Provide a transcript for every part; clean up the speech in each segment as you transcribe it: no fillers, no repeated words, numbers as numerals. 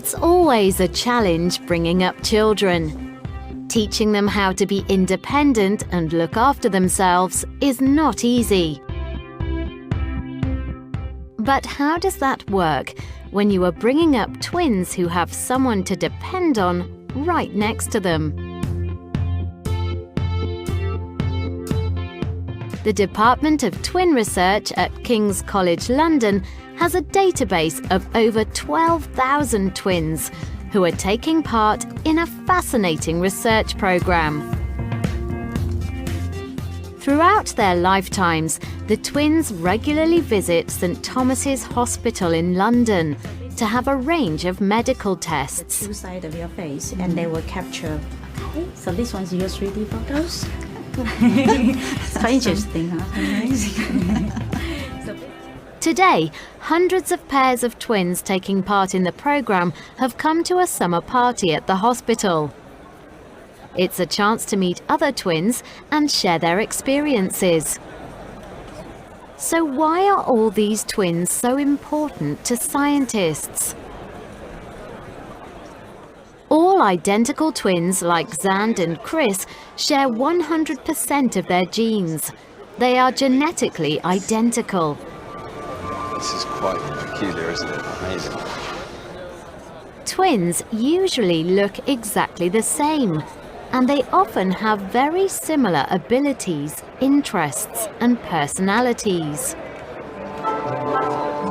It's always a challenge bringing up children. Teaching them how to be independent and look after themselves is not easy. But how does that work when you are bringing up twins who have someone to depend on right next to them? The Department of Twin Research at King's College London has a database of over 12,000 twins who are taking part in a fascinating research programme. Throughout their lifetimes, the twins regularly visit St Thomas's Hospital in London to have a range of medical tests. Two sides of your face, and they will capture. Okay, so this one's your 3D photos. It's quite interesting, huh? Today, hundreds of pairs of twins taking part in the programme have come to a summer party at the hospital. It's a chance to meet other twins and share their experiences. So why are all these twins so important to scientists? All identical twins like Xand and Chris share 100% of their genes. They are genetically identical. This is quite peculiar, isn't it? Amazing. Twins usually look exactly the same, and they often have very similar abilities, interests, and personalities.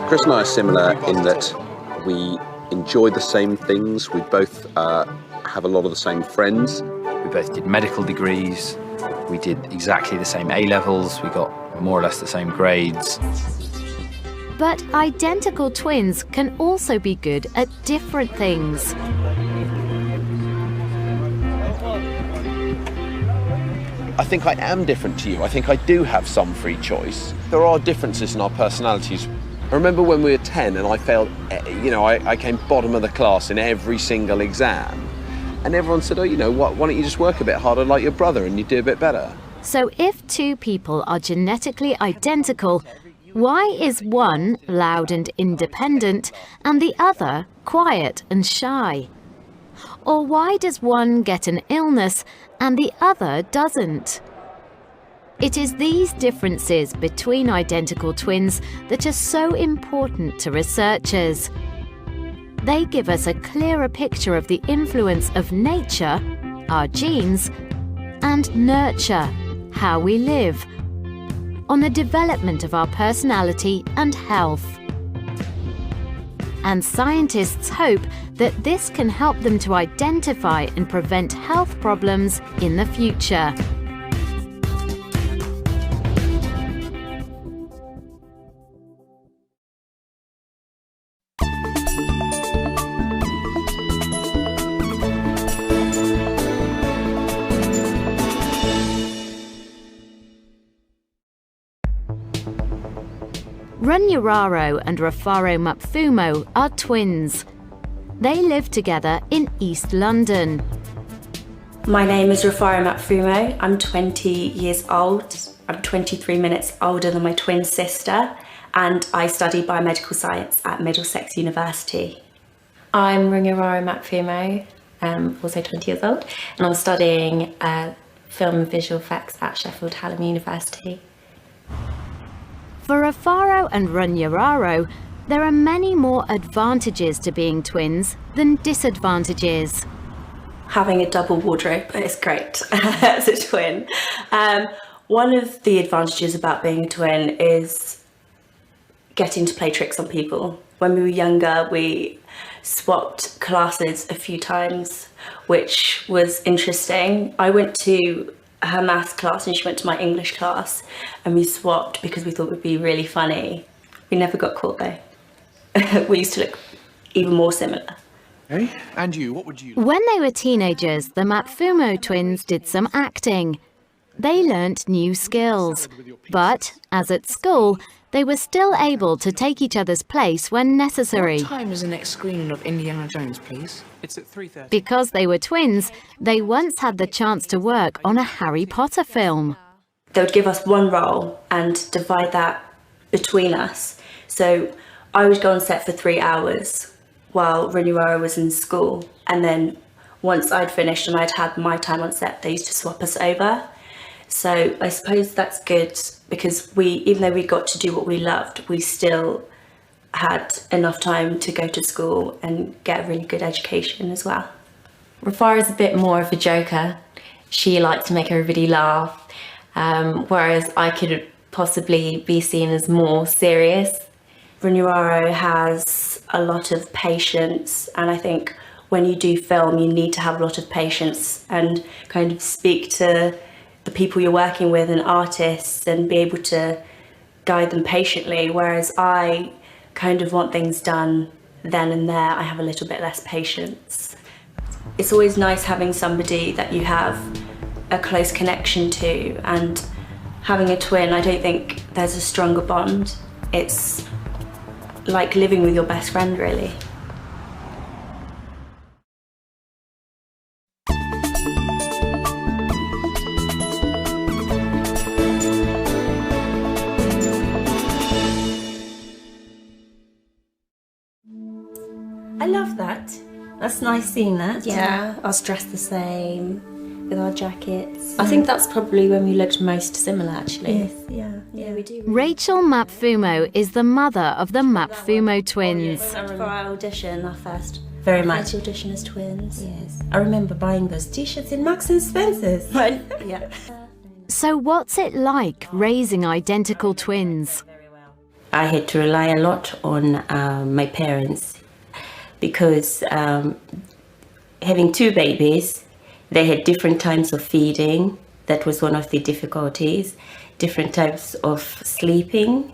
Chris and I are similar in that we enjoy the same things. We both have a lot of the same friends. We both did medical degrees. We did exactly the same A-levels. We got more or less the same grades. But identical twins can also be good at different things. I think I am different to you. I think I do have some free choice. There are differences in our personalities. I remember when we were 10 and I failed, I came bottom of the class in every single exam. And everyone said, oh, you know what, why don't you just work a bit harder like your brother and you do a bit better? So if two people are genetically identical, why is one loud and independent and the other quiet and shy? Or why does one get an illness and the other doesn't? It is these differences between identical twins that are so important to researchers. They give us a clearer picture of the influence of nature, our genes, and nurture, how we live, on the development of our personality and health. And scientists hope that this can help them to identify and prevent health problems in the future. Runyararo and Rufaro Mapfumo are twins. They live together in East London. My name is Rufaro Mapfumo. I'm 20 years old. I'm 23 minutes older than my twin sister, and I study biomedical science at Middlesex University. I'm Runyararo Mapfumo, also 20 years old, and I'm studying film and visual effects at Sheffield Hallam University. For Rufaro and Runyararo, there are many more advantages to being twins than disadvantages. Having a double wardrobe is great as a twin. One of the advantages about being a twin is getting to play tricks on people. When we were younger, we swapped classes a few times, which was interesting. I went to her maths class and she went to my English class, and we swapped because we thought it would be really funny. We never got caught though. We used to look even more similar. Hey, and you, what would you... When they were teenagers, the Mapfumo twins did some acting. They learnt new skills, but, as at school, they were still able to take each other's place when necessary. What time is the next screening of Indiana Jones, please? It's at 3:30. Because they were twins, they once had the chance to work on a Harry Potter film. They would give us one role and divide that between us. So I would go on set for 3 hours while Runyawara was in school, and then once I'd finished and I'd had my time on set, they used to swap us over. So I suppose that's good because even though we got to do what we loved, we still had enough time to go to school and get a really good education as well. Rufara's a bit more of a joker. She likes to make everybody laugh, whereas I could possibly be seen as more serious. Runyawara has a lot of patience, and I think when you do film, you need to have a lot of patience and kind of speak to the people you're working with and artists and be able to guide them patiently, whereas I kind of want things done then and there. I have a little bit less patience. It's always nice having somebody that you have a close connection to, and having a twin, I don't think there's a stronger bond. It's like living with your best friend, really. I love that. That's nice seeing that. Yeah. Us dressed the same with our jackets. I think that's probably when we looked most similar, actually. Yes, yeah, we do. Rachel Mapfumo is the mother of the Mapfumo twins. For our audition, our first Very much. audition as twins. Yes. I remember buying those t-shirts in Marks and Spencer's. Yeah. So what's it like raising identical twins? I had to rely a lot on my parents because having two babies, they had different times of feeding. That was one of the difficulties. Different types of sleeping.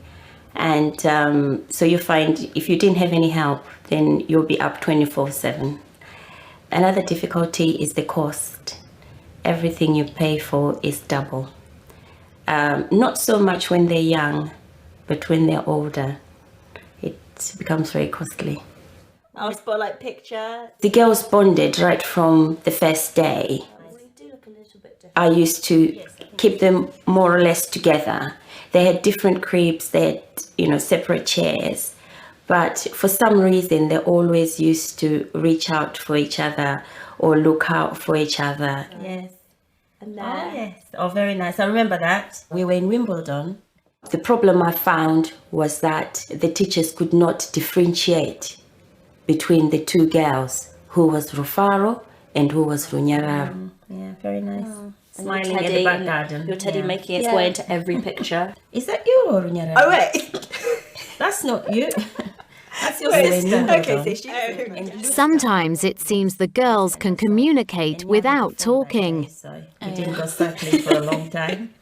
And so you find if you didn't have any help, then you'll be up 24/7. Another difficulty is the cost. Everything you pay for is double. Not so much when they're young, but when they're older, it becomes very costly. Our spotlight picture. The girls bonded right from the first day. I used to keep them more or less together. They had different cribs, they had, separate chairs. But for some reason, they always used to reach out for each other or look out for each other. Yes. And yes. Oh, very nice. I remember that. We were in Wimbledon. The problem I found was that the teachers could not differentiate between the two girls, who was Rufaro and who was Runyararo. Yeah, very nice. Smiling at the back garden. Your teddy making its way into every picture. Is that you or Runyararo? Oh, wait. That's not you. That's your sister. Okay, so she's... Sometimes it seems the girls can communicate without talking. So it didn't go circling for a long time.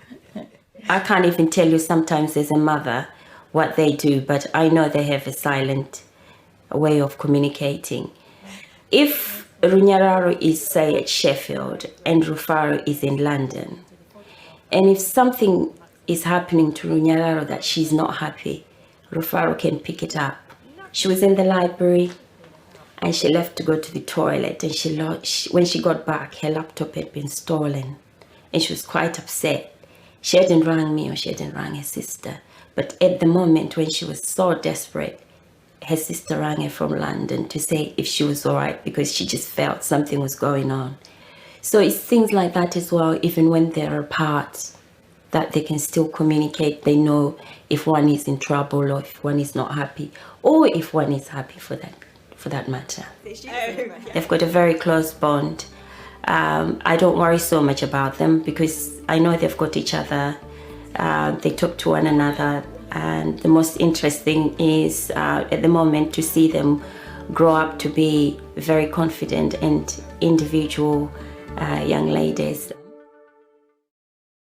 I can't even tell you sometimes as a mother what they do, but I know they have a silent way of communicating. If Runyararo is, say, at Sheffield and Rufaro is in London, and if something is happening to Runyararo that she's not happy, Rufaro can pick it up. She was in the library and she left to go to the toilet, and when she got back, her laptop had been stolen and she was quite upset. She hadn't rang me or she hadn't rang her sister, but at the moment when she was so desperate, her sister rang her from London to say if she was all right, because she just felt something was going on. So it's things like that as well, even when they're apart, that they can still communicate. They know if one is in trouble or if one is not happy, or if one is happy for that matter. They've got a very close bond. I don't worry so much about them because I know they've got each other. They talk to one another. And the most interesting is at the moment to see them grow up to be very confident and individual young ladies.